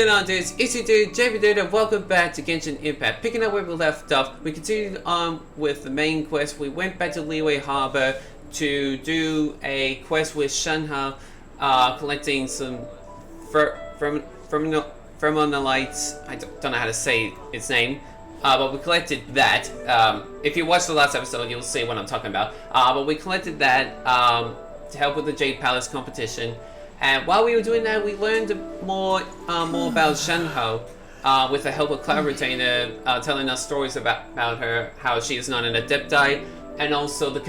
going on, dudes? It's your dude, Beidou, and welcome back to Genshin Impact. Picking up where we left off, we continued on with the main quest. We went back to Liyue Harbor to do a quest with Shenhe, collecting some Fermonalites. I don't know how to say its name, but we collected that. If you watched the last episode, you'll see what I'm talking about. But we collected that to help with the Jade Palace competition. And while we were doing that, we learned more about Shenhe with the help of Cloud Retainer, telling us stories about her, how she is not an Adepti, and also a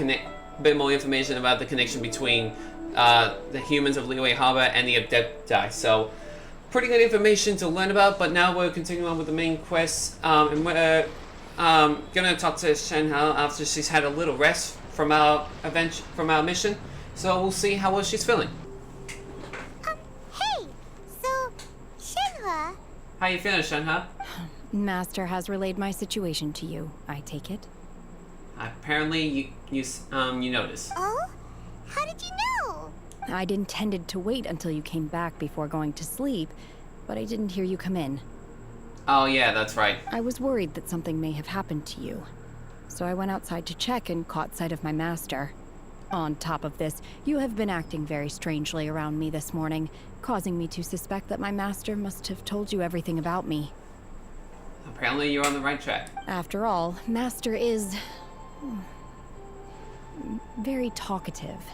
bit more information about the connection between the humans of Liyue Harbor and the Adepti. So, pretty good information to learn about. But now we're continuing on with the main quest, and we're gonna talk to Shenhe after she's had a little rest from our mission. So we'll see how well she's feeling. How you feeling, Shenhe? Master has relayed my situation to you, I take it. Apparently, you noticed. Oh? How did you know? I'd intended to wait until you came back before going to sleep, but I didn't hear you come in. Oh yeah, that's right. I was worried that something may have happened to you, so I went outside to check and caught sight of my master. On top of this, you have been acting very strangely around me this morning, causing me to suspect that my master must have told you everything about me. Apparently you're on the right track. After all, Master is very talkative.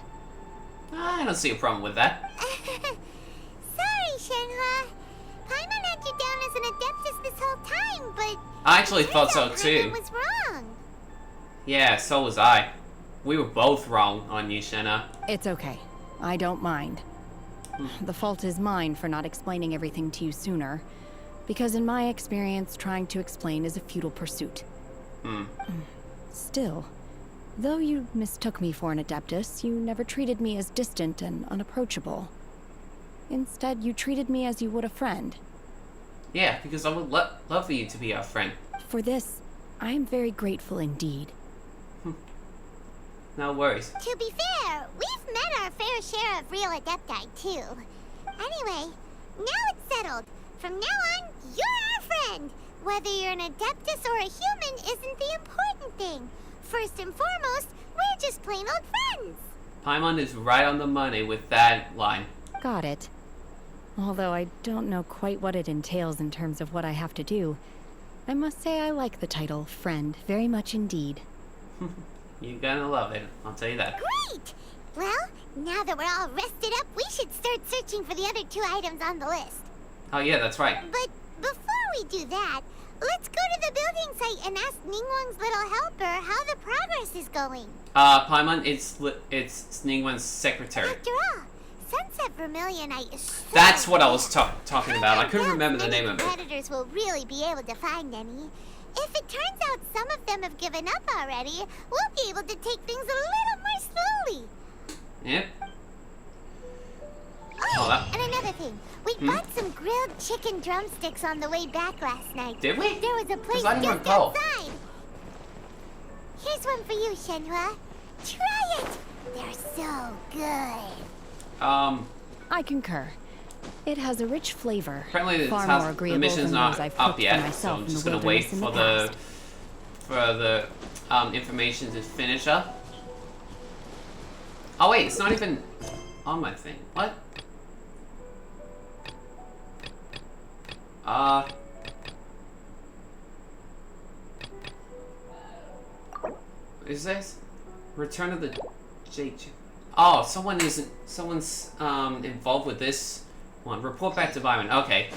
I don't see a problem with that. Sorry, Shenhe. Paimon had you down as an Adeptus this whole time, but I actually thought so too. Paimon was wrong. Yeah, so was I. We were both wrong on you, Shenhe. It's okay. I don't mind. The fault is mine for not explaining everything to you sooner, because in my experience, trying to explain is a futile pursuit. Still, though you mistook me for an Adeptus, you never treated me as distant and unapproachable. Instead, you treated me as you would a friend. Yeah, because I would love for you to be our friend. For this, I am very grateful indeed. No worries. To be fair, we've met our fair share of real Adepti, too. Anyway, now it's settled. From now on, you're our friend. Whether you're an Adeptus or a human isn't the important thing. First and foremost, we're just plain old friends. Paimon is right on the money with that line. Got it. Although I don't know quite what it entails in terms of what I have to do, I must say I like the title, Friend, very much indeed. You're gonna love it, I'll tell you that. Great! Well, now that we're all rested up, we should start searching for the other 2 items on the list. Oh yeah, that's right. But before we do that, let's go to the building site and ask Ningguang's little helper how the progress is going. Paimon, it's Ningguang's secretary. After all, Sunset Vermilionite is so That's what I was talking about. I couldn't remember the name of it. Competitors will really be able to find any. If it turns out some of them have given up already, we'll be able to take things a little more slowly. Yep. Oh, and another thing. We bought some grilled chicken drumsticks on the way back last night. Did we? There was a place I didn't just recall. outside. Here's one for you, Shenhe. Try it. They're so good. I concur. It has a rich flavor, Apparently far more agreeable the mission's than not those I've up cooked for yet, so myself I'm in just the gonna wait wilderness in for the information to finish up. Oh wait, it's not even on my thing. What? Is this Return of the Jade? Oh, someone's involved with this one. Report back to Byron. Okay.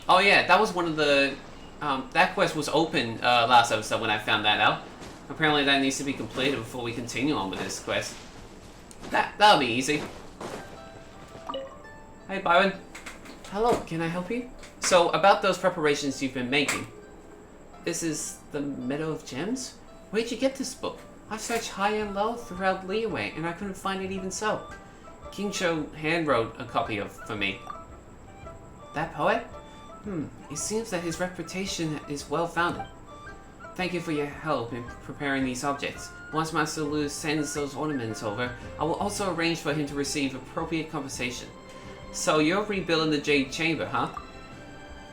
Oh yeah, that was one of the that quest was open last episode when I found that out. Apparently that needs to be completed before we continue on with this quest. That'll be easy. Hey Byron. Hello, can I help you? So about those preparations you've been making. This is the Meadow of Gems? Where'd you get this book? I've searched high and low throughout Liyue, and I couldn't find it even so. Kingsho handwrote a copy for me. That poet? It seems that his reputation is well-founded. Thank you for your help in preparing these objects. Once Master Lu sends those ornaments over, I will also arrange for him to receive appropriate compensation. So you're rebuilding the Jade Chamber, huh?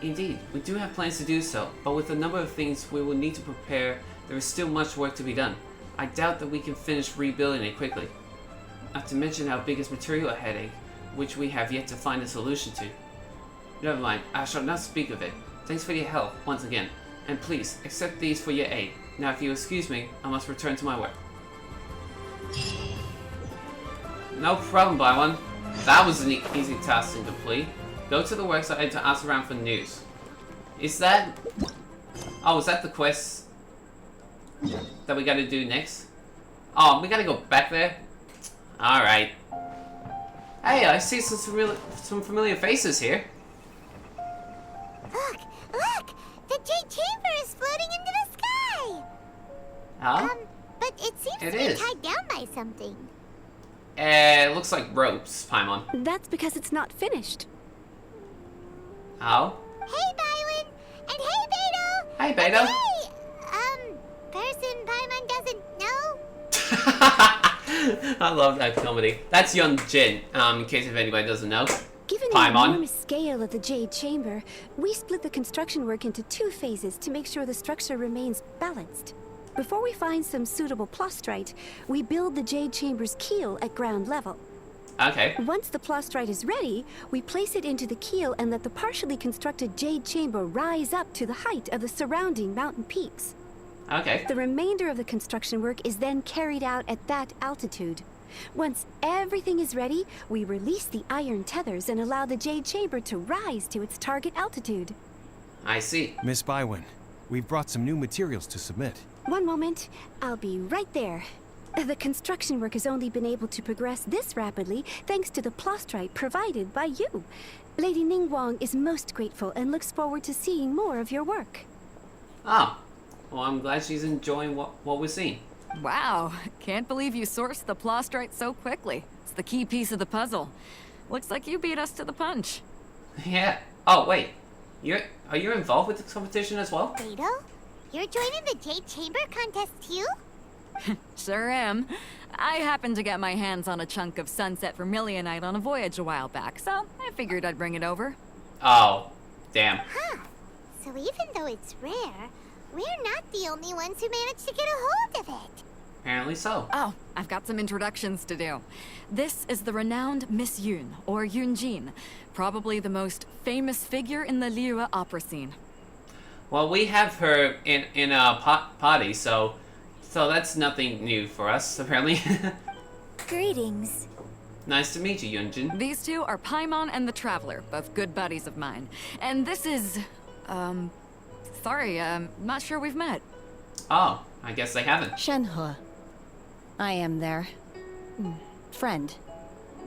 Indeed, we do have plans to do so, but with the number of things we will need to prepare, there is still much work to be done. I doubt that we can finish rebuilding it quickly. Not to mention our biggest material headache, which we have yet to find a solution to. Never mind, I shall not speak of it. Thanks for your help, once again. And please, accept these for your aid. Now if you excuse me, I must return to my work. No problem, Baiwan. That was an easy task to complete. Go to the website to ask around for news. Is that... Oh, is that the quest that we gotta do next? Oh, we gotta go back there? Alright. Hey, I see some familiar faces here. Look! Look! The Jade Chamber is floating into the sky! Huh? But it seems to be tied down by something. It looks like ropes, Paimon. That's because it's not finished. Oh? Hey, Bywin! And hey, Beidou! Hey, Beidou! Hey! Person Paimon doesn't know? I love that comedy. That's Yun Jin, in case if anybody doesn't know. Given the enormous scale of the Jade Chamber, we split the construction work into 2 phases to make sure the structure remains balanced. Before we find some suitable plastrite, we build the Jade Chamber's keel at ground level. Okay. Once the plastrite is ready, we place it into the keel and let the partially constructed Jade Chamber rise up to the height of the surrounding mountain peaks. Okay. The remainder of the construction work is then carried out at that altitude. Once everything is ready, we release the iron tethers and allow the Jade Chamber to rise to its target altitude. I see. Miss Bywin, we've brought some new materials to submit. One moment, I'll be right there. The construction work has only been able to progress this rapidly thanks to the plastrite provided by you. Lady Ningguang is most grateful and looks forward to seeing more of your work. Oh. Well, I'm glad she's enjoying what we're seeing. Wow, can't believe you sourced the plastrite so quickly. It's the key piece of the puzzle. Looks like you beat us to the punch. Yeah. Oh, wait. Are you involved with this competition as well? Beidou? You're joining the Jade Chamber contest too? Sure am. I happened to get my hands on a chunk of sunset vermilionite on a voyage a while back, so I figured I'd bring it over. Oh, damn. Huh. So even though it's rare, we're not the only ones who managed to get a hold of it. Apparently so. Oh, I've got some introductions to do. This is the renowned Miss Yun, or Yun Jin, probably the most famous figure in the Liyue opera scene. Well, we have her in a party, so that's nothing new for us, apparently. Greetings. Nice to meet you, Yunjin. These two are Paimon and the Traveler, both good buddies of mine. And this is... sorry, not sure we've met. Oh, I guess they haven't. Shenhe. I am their friend.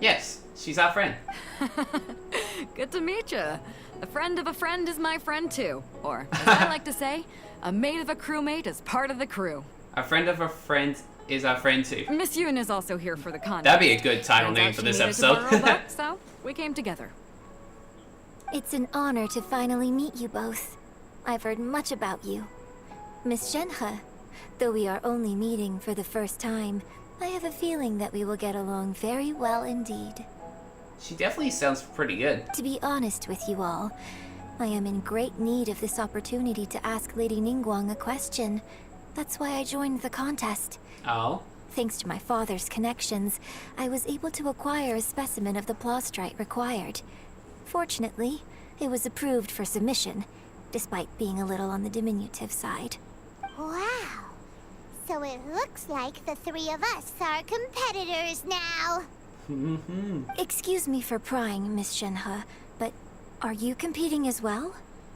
Yes, she's our friend. Good to meet you. A friend of a friend is my friend too. Or, as I like to say, a mate of a crewmate is part of the crew. A friend of a friend is our friend too. Miss Yun is also here for the contest. That'd be a good title name for this episode. So we came together. It's an honor to finally meet you both. I've heard much about you. Miss Shenhe, though we are only meeting for the first time, I have a feeling that we will get along very well indeed. She definitely sounds pretty good. To be honest with you all, I am in great need of this opportunity to ask Lady Ningguang a question. That's why I joined the contest. Oh? Thanks to my father's connections, I was able to acquire a specimen of the plastrite required. Fortunately, it was approved for submission, despite being a little on the diminutive side. Wow. So it looks like the 3 of us are competitors now. Excuse me for prying, Miss Shenhe, but are you competing as well?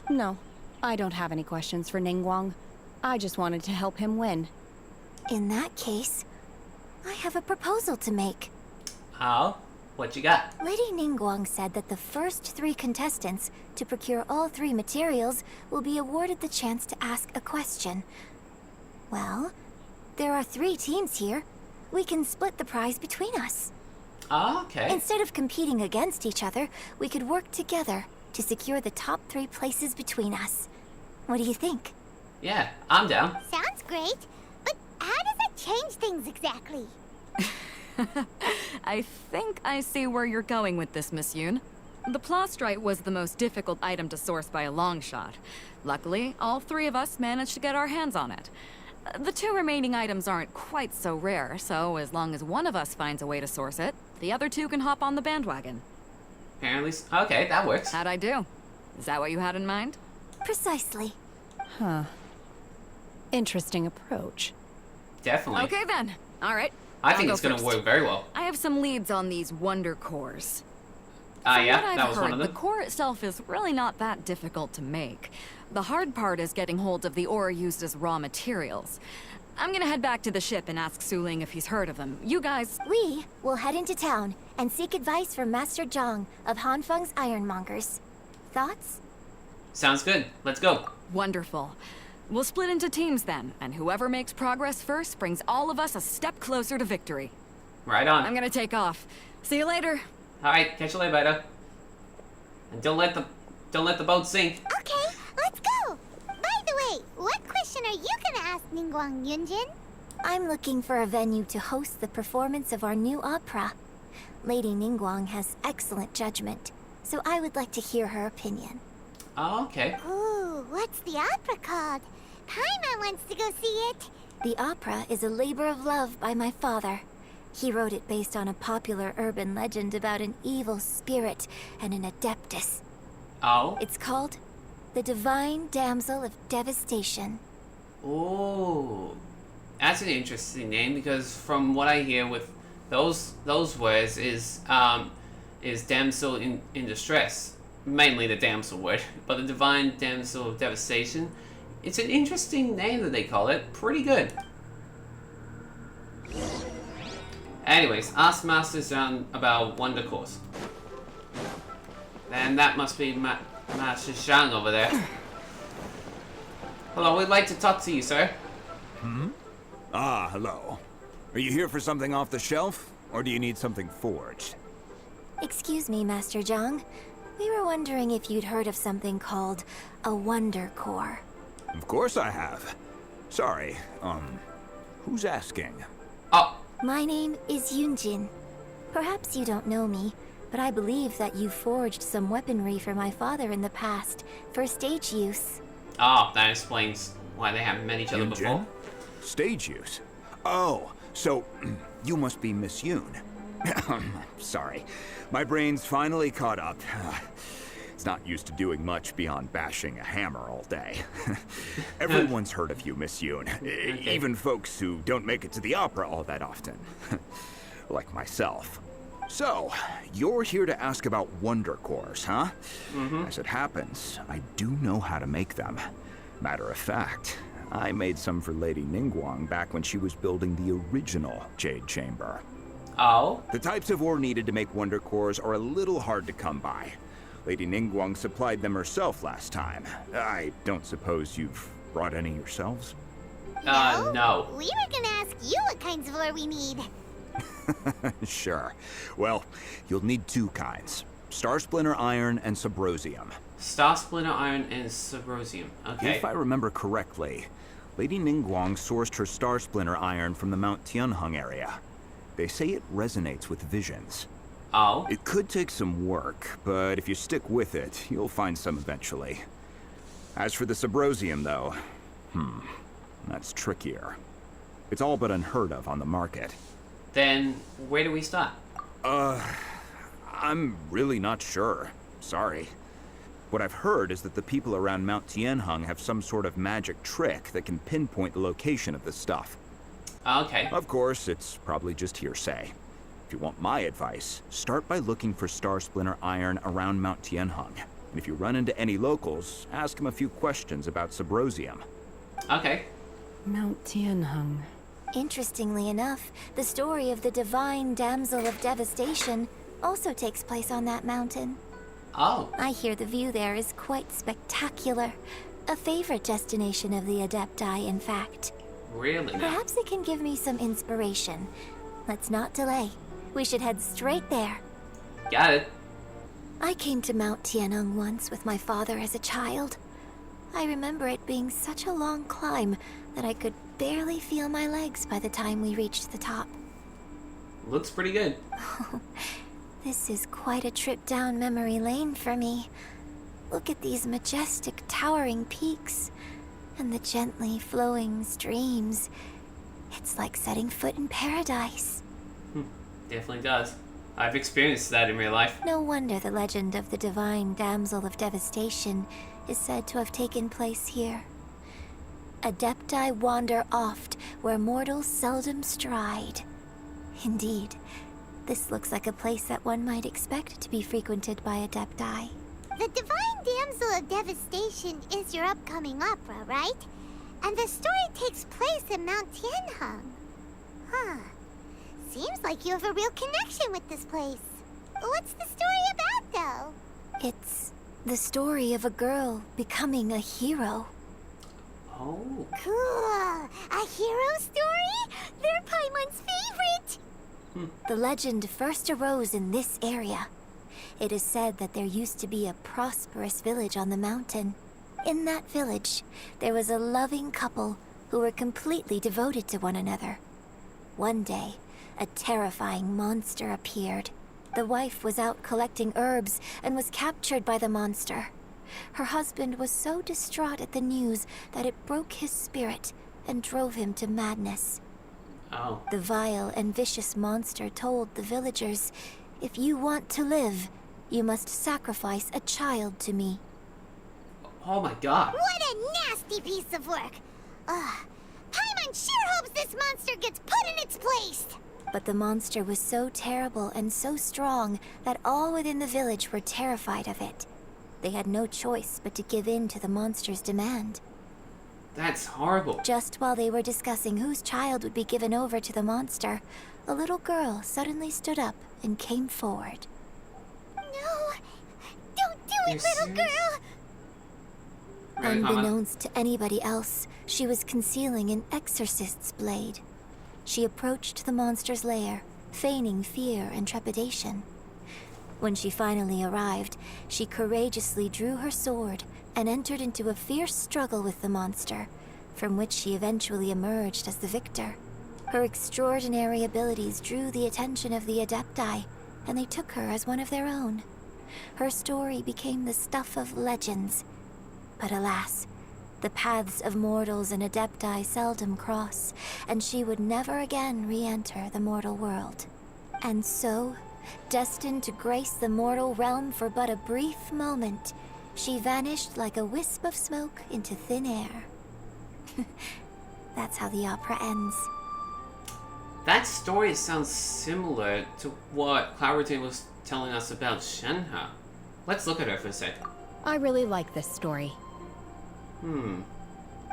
No, I don't have any questions for Ningguang. I just wanted to help him win. In that case, I have a proposal to make. Oh? What you got? Lady Ningguang said that the first 3 contestants to procure all 3 materials will be awarded the chance to ask a question. Well, there are 3 teams here. We can split the prize between us. Oh, okay. Instead of competing against each other, we could work together to secure the top 3 places between us. What do you think? Yeah, I'm down. Sounds great, but how does it change things exactly? I think I see where you're going with this, Miss Yun. The plastrite was the most difficult item to source by a long shot. Luckily, all three of us managed to get our hands on it. The two remaining items aren't quite so rare, so as long as one of us finds a way to source it, the other two can hop on the bandwagon. Apparently, okay, that works. How'd I do? Is that what you had in mind? Precisely. Huh. Interesting approach. Definitely. Okay then. All right. I think I'll it's go going to first. work very well. I have some leads on these wonder cores. Yeah, From what that I've was heard, one of them. the core itself is really not that difficult to make. The hard part is getting hold of the ore used as raw materials. I'm gonna head back to the ship and ask Su Ling if he's heard of them. You guys... We will head into town and seek advice from Master Zhang of Hanfeng's Ironmongers. Thoughts? Sounds good. Let's go. Wonderful. We'll split into teams then, and whoever makes progress first brings all of us a step closer to victory. Right on. I'm gonna take off. See you later. Alright, catch you later, Beidou. And don't let the boat sink. Okay, let's go. By the way, what question are you gonna ask Ningguang Yun Jin? I'm looking for a venue to host the performance of our new opera. Lady Ningguang has excellent judgment, so I would like to hear her opinion. Oh, okay. Ooh, what's the opera called? Paimon wants to go see it. The opera is a labor of love by my father. He wrote it based on a popular urban legend about an evil spirit and an adeptus. Oh. It's called The Divine Damsel of Devastation. Ooh. That's an interesting name because from what I hear with those words is damsel in distress. Mainly the damsel word, but the divine damsel of devastation. It's an interesting name that they call it. Pretty good. Anyways, ask Master Zhang about Wonder Course. And that must be Master Zhang over there. Hello, we'd like to talk to you, sir. Ah, hello. Are you here for something off the shelf, or do you need something forged? Excuse me, Master Zhang. We were wondering if you'd heard of something called a Wonder Core. Of course I have. Sorry, who's asking? Oh, My name is Yun Jin. Perhaps you don't know me, but I believe that you forged some weaponry for my father in the past for stage use. that explains why they haven't met each other Yun before. Jin? Stage use? Oh, so you must be Miss Yoon. Sorry, my brain's finally caught up. It's not used to doing much beyond bashing a hammer all day. Everyone's heard of you, Miss Yoon. Even folks who don't make it to the opera all that often. Like myself. So, you're here to ask about Wonder Cores, huh? As it happens, I do know how to make them. Matter of fact, I made some for Lady Ningguang back when she was building the original Jade Chamber. Oh, The types of ore needed to make Wonder Cores are a little hard to come by. Lady Ningguang supplied them herself last time. I don't suppose you've brought any yourselves? no. We were gonna ask you what kinds of ore we need. Sure. Well, you'll need two kinds. Star Splinter Iron and Subrosium. Star Splinter Iron and Subrosium. Okay. If I remember correctly, Lady Ningguang sourced her Star Splinter Iron from the Mount Tianheng area. They say it resonates with visions. Oh, It could take some work, but if you stick with it, you'll find some eventually. As for the Subrosium, though, that's trickier. It's all but unheard of on the market. then where do we start? I'm really not sure. Sorry. What I've heard is that the people around Mount Tianheng have some sort of magic trick that can pinpoint the location of the stuff. Okay. Of course, it's probably just hearsay. If you want my advice, start by looking for Star Splinter Iron around Mount Tianheng. And if you run into any locals, ask them a few questions about Subrosium. Okay. Mount Tianheng. Interestingly enough, the story of the Divine Damsel of Devastation also takes place on that mountain. Oh, I hear the view there is quite spectacular. A favorite destination of the Adepti, in fact. really? Now? Perhaps it can give me some inspiration. Let's not delay. We should head straight there. Got it. I came to Mount Tianheng once with my father as a child. I remember it being such a long climb that I could barely feel my legs by the time we reached the top. Looks pretty good. This is quite a trip down memory lane for me. Look at these majestic, towering peaks, and the gently flowing streams. It's like setting foot in paradise. Definitely does. I've experienced that in real life. No wonder the legend of the divine damsel of devastation is said to have taken place here. Adepti wander oft where mortals seldom stride. Indeed, this looks like a place that one might expect to be frequented by Adepti. The Divine Damsel of Devastation is your upcoming opera, right? And the story takes place in Mount Tianheng. Huh. Seems like you have a real connection with this place. What's the story about, though? It's the story of a girl becoming a hero. Oh. Cool. A hero story? They're Paimon's favorite. The legend first arose in this area. It is said that there used to be a prosperous village on the mountain. In that village, there was a loving couple who were completely devoted to one another. One day, a terrifying monster appeared. The wife was out collecting herbs and was captured by the monster. Her husband was so distraught at the news that it broke his spirit and drove him to madness. Oh. The vile and vicious monster told the villagers, "If you want to live, you must sacrifice a child to me." Oh my god. What a nasty piece of work. Paimon sure hopes this monster gets put in its place. But the monster was so terrible and so strong that all within the village were terrified of it. They had no choice but to give in to the monster's demand. That's horrible. Just while they were discussing whose child would be given over to the monster, a little girl suddenly stood up and came forward. No, don't do You're it, little serious? girl. Really, Paimon? Unbeknownst to anybody else, she was concealing an exorcist's blade. She approached the monster's lair, feigning fear and trepidation. When she finally arrived, she courageously drew her sword and entered into a fierce struggle with the monster, from which she eventually emerged as the victor. Her extraordinary abilities drew the attention of the Adepti, and they took her as one of their own. Her story became the stuff of legends. But alas, the paths of mortals and Adepti seldom cross, and she would never again re-enter the mortal world. And so, destined to grace the mortal realm for but a brief moment, she vanished like a wisp of smoke into thin air. That's how the opera ends. That story sounds similar to what Clarity was telling us about Shenhe. Let's look at her for a sec. I really like this story. Hmm.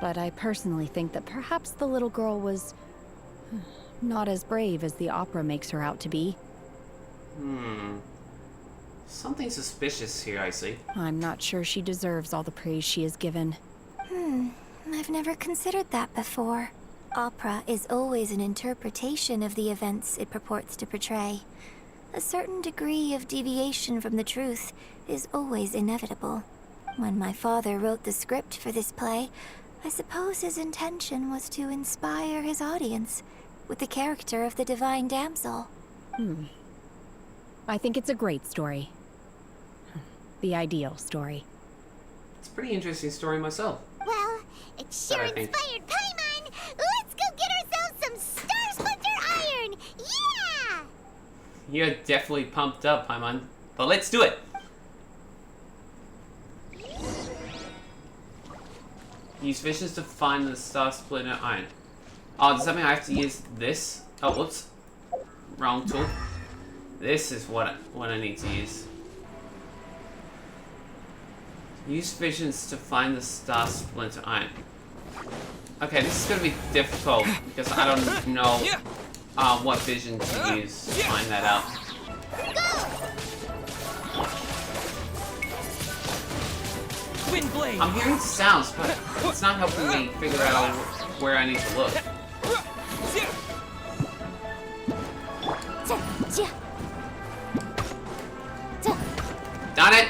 But I personally think that perhaps the little girl was not as brave as the opera makes her out to be. Something suspicious here, I see. I'm not sure she deserves all the praise she is given. I've never considered that before. Opera is always an interpretation of the events it purports to portray. A certain degree of deviation from the truth is always inevitable. When my father wrote the script for this play, I suppose his intention was to inspire his audience with the character of the Divine Damsel. I think it's a great story. The ideal story. It's a pretty interesting story myself. Well, it sure I think- inspired Paimon. Let's go get ourselves some Star Splinter Iron. Yeah! You're definitely pumped up, Paimon. But let's do it! Use visions to find the Star Splitter Iron. Oh, does that mean I have to use this? Oh, whoops. Wrong tool. This is what I need to use. Use visions to find the Star Splinter Iron. Okay, this is gonna be difficult because I don't know what vision to use to find that out. Wind blade. I'm hearing sounds, but it's not helping me figure out where I need to look. Done it!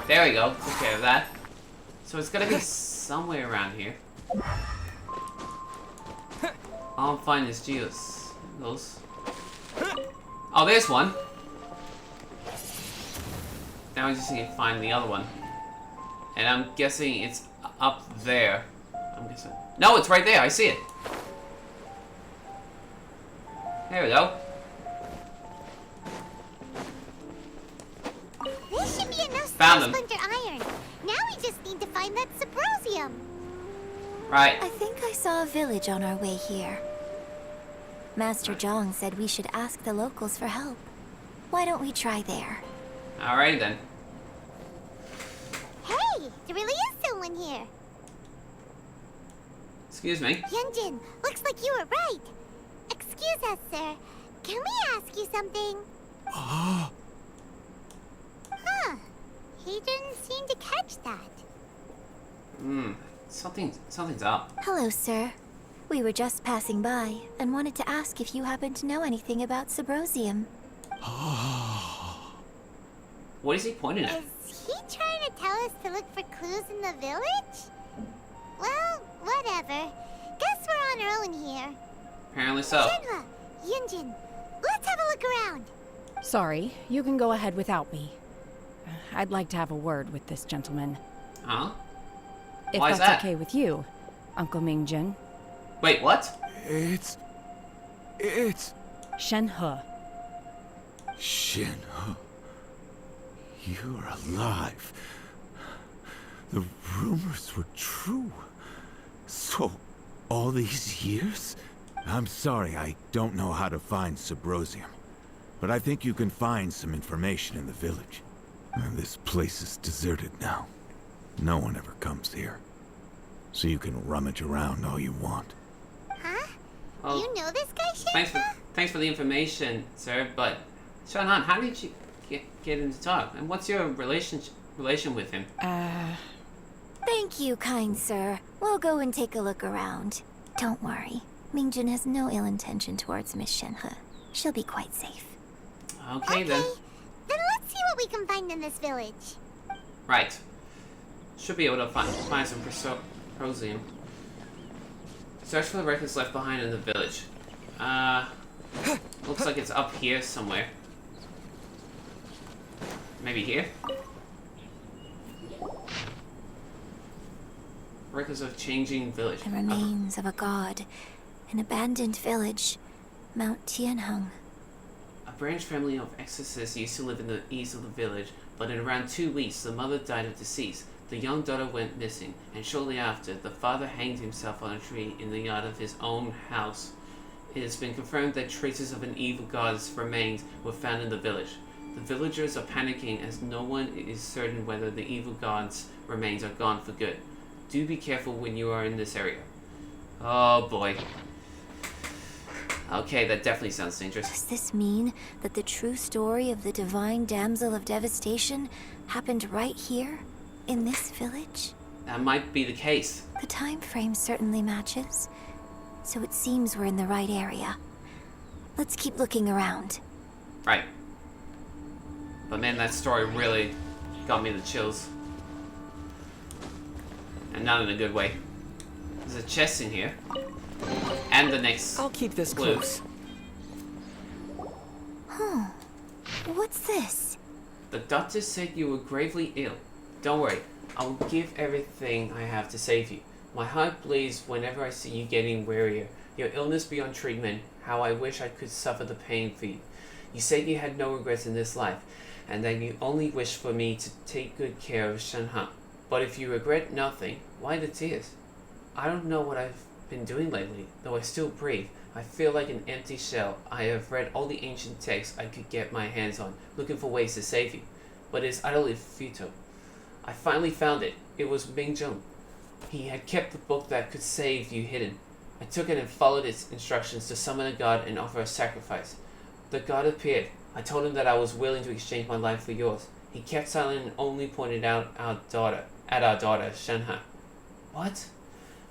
There we go, took care of that. So it's gonna be somewhere around here. I'll find this Geos. Those. Oh, there's one. Now I just need to find the other one. And I'm guessing it's up there. I'm guessing. No, it's right there. I see it. There we go. This should be enough Found them. splinter iron. Now we just need to find that Subrosium. Right. I think I saw a village on our way here. Master Zhang said we should ask the locals for help. Why don't we try there? Alright then. Hey, there really is someone here. Excuse me. Yun Jin, looks like you were right. Excuse us, sir. Can we ask you something? Huh. He didn't seem to catch that. Something's up. Hello, sir. We were just passing by and wanted to ask if you happen to know anything about Subrosium. What is he pointing at? Is he trying to tell us to look for clues in the village? Well, whatever. Guess we're on our own here. Apparently so. Shenhe, Yun Jin, let's have a look around. Sorry, you can go ahead without me. I'd like to have a word with this gentleman. Huh? If Why is that's that? okay with you, Uncle Mingjin. Wait, what? It's Shenhe. Shenhe, you're alive. The rumors were true. So, all these years? I'm sorry, I don't know how to find Subrosium. But I think you can find some information in the village. This place is deserted now. No one ever comes here. So you can rummage around all you want. Huh? Oh, You know this guy, Shenhe? thanks for the information, sir. But Shanhan, how did you get him to talk? And what's your relation with him? Thank you, kind sir. We'll go and take a look around. Don't worry. Mingjin has no ill intention towards Miss Shenhe. She'll be quite safe. Okay then. Then let's see what we can find in this village. Right. Should be able to find some Subrosium. Search for the records left behind in the village. Looks like it's up here somewhere. Maybe here? Records of changing village. The remains of a god. An abandoned village. Mount Tianheng. A branch family of exorcists used to live in the east of the village, but in around 2 weeks the mother died of disease. The young daughter went missing, and shortly after, the father hanged himself on a tree in the yard of his own house. It has been confirmed that traces of an evil god's remains were found in the village. The villagers are panicking as no one is certain whether the evil god's remains are gone for good. Do be careful when you are in this area. Oh boy. Okay, that definitely sounds dangerous. Does this mean that the true story of the divine damsel of devastation happened right here? In this village? That might be the case. The time frame certainly matches. So it seems we're in the right area. Let's keep looking around. Right. But man, that story really got me the chills. And not in a good way. There's a chest in here. And the next I'll keep this clue. close. What's this? The doctor said you were gravely ill. Don't worry, I will give everything I have to save you. My heart bleeds whenever I see you getting wearier. Your illness beyond treatment, how I wish I could suffer the pain for you. You said you had no regrets in this life, and that you only wish for me to take good care of Shenhe. But if you regret nothing, why the tears? I don't know what I've been doing lately, though I still breathe. I feel like an empty shell. I have read all the ancient texts I could get my hands on, looking for ways to save you. But it's utterly futile. I finally found it. It was Mingjun. He had kept the book that could save you hidden. I took it and followed its instructions to summon a god and offer a sacrifice. The god appeared. I told him that I was willing to exchange my life for yours. He kept silent and only pointed out our daughter, Shenhe. What?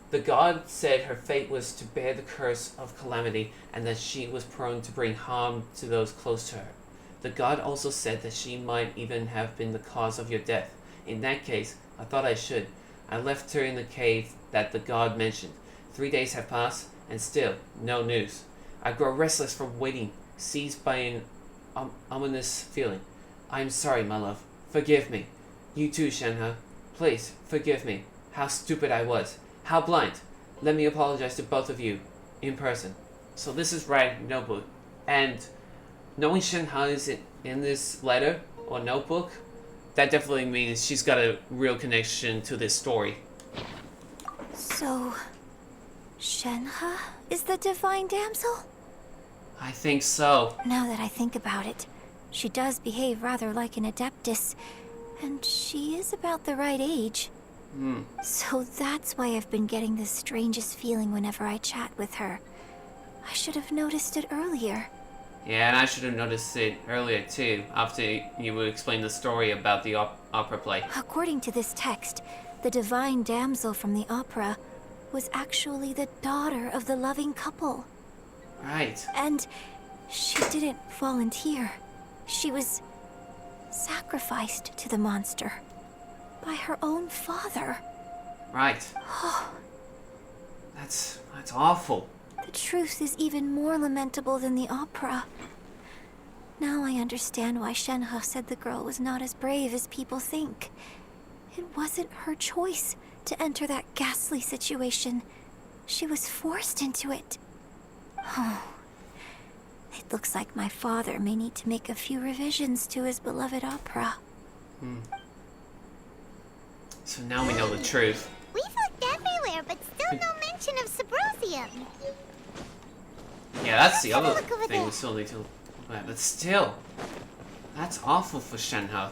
The god said her fate was to bear the curse of calamity and that she was prone to bring harm to those close to her. The god also said that she might even have been the cause of your death. In that case, I thought I should. I left her in the cave that the god mentioned. 3 days have passed, and still no news. I grow restless from waiting, seized by an ominous feeling. I am sorry, my love. Forgive me. You too, Shenhe. Please, forgive me. How stupid I was. How blind. Let me apologize to both of you, in person. So this is writing notebook. And knowing Shenhe is in this letter, or notebook, that definitely means she's got a real connection to this story. So, Shenhe is the divine damsel? I think so. Now that I think about it, she does behave rather like an adeptus, and she is about the right age. So that's why I've been getting the strangest feeling whenever I chat with her. I should have noticed it earlier. Yeah, and I should have noticed it earlier too, after you would explain the story about the opera play. According to this text, the divine damsel from the opera was actually the daughter of the loving couple. Right. And she didn't volunteer. She was sacrificed to the monster by her own father. Right. That's awful. The truth is even more lamentable than the opera. Now I understand why Shenhe said the girl was not as brave as people think. It wasn't her choice to enter that ghastly situation. She was forced into it. Oh. It looks like my father may need to make a few revisions to his beloved opera. So now we know the truth. We've looked everywhere, but still no mention of Subrosium. Yeah, that's the Let's have a other look over thing there. we still need to look at. But still, that's awful for Shenhe.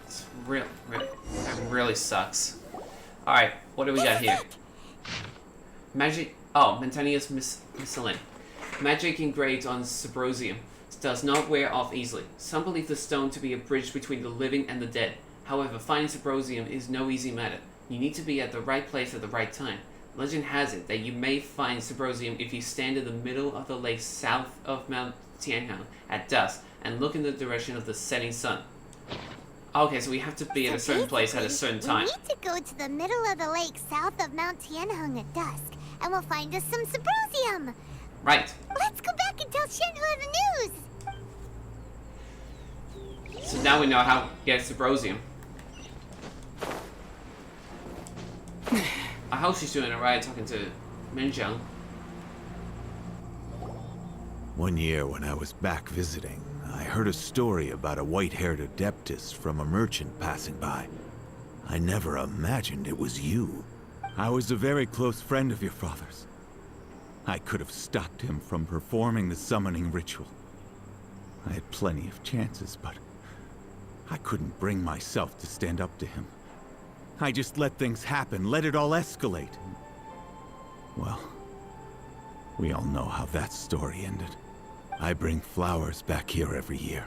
It's that really sucks. Alright, what do we got here? Magic. Oh, Montania's Miscellany. Magic engraved on Subrosium does not wear off easily. Some believe the stone to be a bridge between the living and the dead. However, finding Subrosium is no easy matter. You need to be at the right place at the right time. Legend has it that you may find Subrosium if you stand in the middle of the lake south of Mount Tianhang at dusk and look in the direction of the setting sun. Okay, so we have to be at a certain place at a certain time. We need to go to the middle of the lake south of Mount Tianheng at dusk, and we'll find us some Subrosium. Right. Let's go back and tell Shenhe the news. So now we know how to get Subrosium. I hope she's doing it right talking to Minjiang. One year when I was back visiting, I heard a story about a white-haired adeptus from a merchant passing by. I never imagined it was you. I was a very close friend of your father's. I could have stopped him from performing the summoning ritual. I had plenty of chances, but I couldn't bring myself to stand up to him. I just let things happen, let it all escalate. Well, we all know how that story ended. I bring flowers back here every year.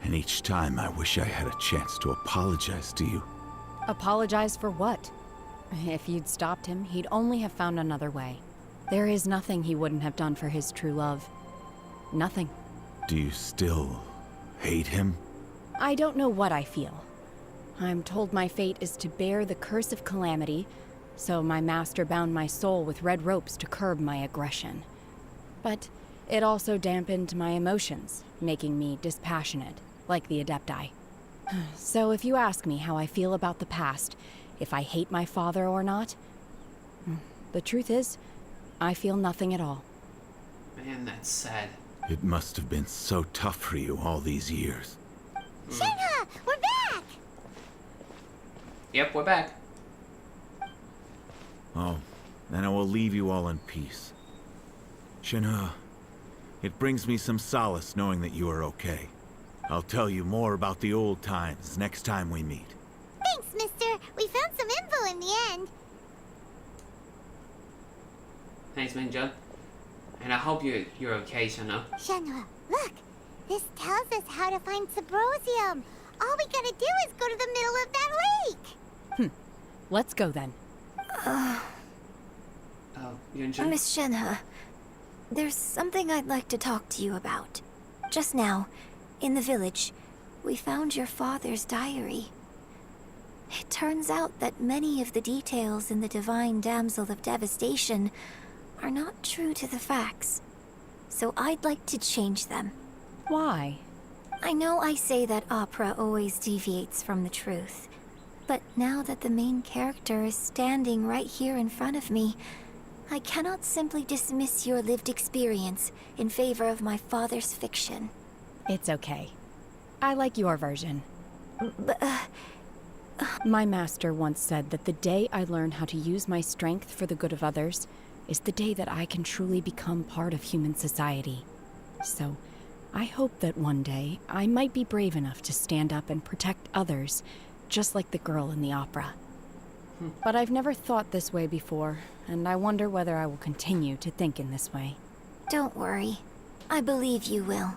And each time I wish I had a chance to apologize to you. Apologize for what? If you'd stopped him, he'd only have found another way. There is nothing he wouldn't have done for his true love. Nothing. Do you still hate him? I don't know what I feel. I'm told my fate is to bear the curse of calamity, so my master bound my soul with red ropes to curb my aggression. But it also dampened my emotions, making me dispassionate, like the Adepti. So if you ask me how I feel about the past, if I hate my father or not, the truth is, I feel nothing at all. Man, that's sad. It must have been so tough for you all these years. Shenhe, we're back! Yep, we're back. Oh, then I will leave you all in peace. Shenhe, it brings me some solace knowing that you are okay. I'll tell you more about the old times next time we meet. Thanks, mister. We found some info in the end. Thanks, Minjiang. And I hope you're okay, Shenhe. Shenhe, look. This tells us how to find Subrosium. All we gotta do is go to the middle of that lake. Let's go then. Yun Jin? Miss Shenhe, there's something I'd like to talk to you about. Just now, in the village, we found your father's diary. It turns out that many of the details in the Divine Damsel of Devastation are not true to the facts. So I'd like to change them. Why? I know I say that opera always deviates from the truth, but now that the main character is standing right here in front of me, I cannot simply dismiss your lived experience in favor of my father's fiction. It's okay. I like your version. But, My master once said that the day I learn how to use my strength for the good of others is the day that I can truly become part of human society. So, I hope that one day I might be brave enough to stand up and protect others, just like the girl in the opera. But I've never thought this way before, and I wonder whether I will continue to think in this way. don't worry. I believe you will.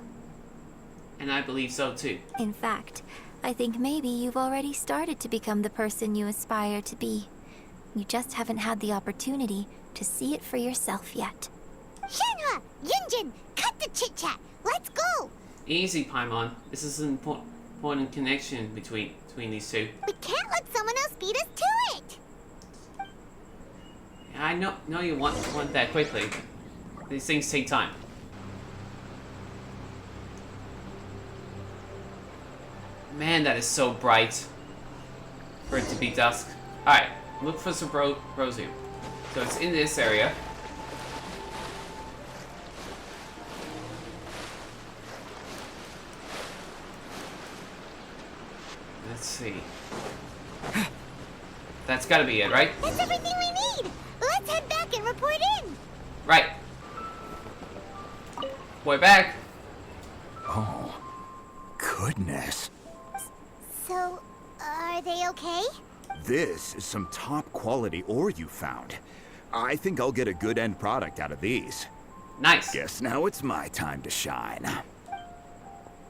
And I believe so too. In fact, I think maybe you've already started to become the person you aspire to be. You just haven't had the opportunity to see it for yourself yet. Shenhe! Yun Jin! Cut the chit-chat! Let's go! Easy, Paimon. This is an important connection between these two. We can't let someone else beat us to it! I know you want that quickly. These things take time. Man, that is so bright for it to be dusk. Alright, look for some rosium. So it's in this area. Let's see. That's gotta be it, right? That's everything we need! Let's head back and report in! Right. We're back. Oh, goodness. So, are they okay? This is some top quality ore you found. I think I'll get a good end product out of these. Nice. Guess now it's my time to shine.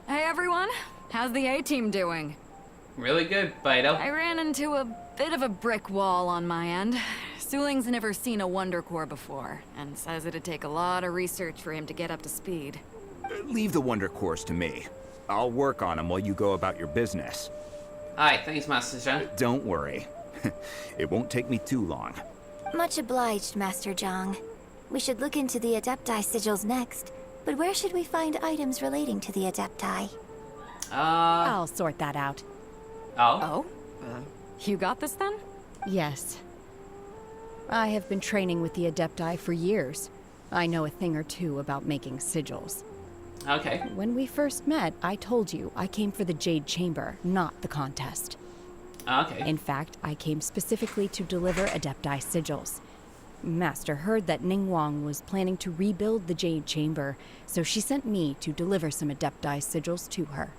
Hey everyone, how's the A-team doing? Really good, Beidou. I ran into a bit of a brick wall on my end. Suling's never seen a Wonder Core before, and says it'd take a lot of research for him to get up to speed. Leave the Wonder Cores to me. I'll work on them while you go about your business. Alright, thanks, Master Zhang. Don't worry. It won't take me too long. Much obliged, Master Zhang. We should look into the Adepti sigils next, but where should we find items relating to the Adepti? I'll sort that out. Oh? You got this then? Yes. I have been training with the Adepti for years. I know a thing or two about making sigils. Okay. When we first met, I told you I came for the Jade Chamber, not the contest. Okay. In fact, I came specifically to deliver Adepti sigils. Master heard that Ningguang was planning to rebuild the Jade Chamber, so she sent me to deliver some Adepti sigils to her.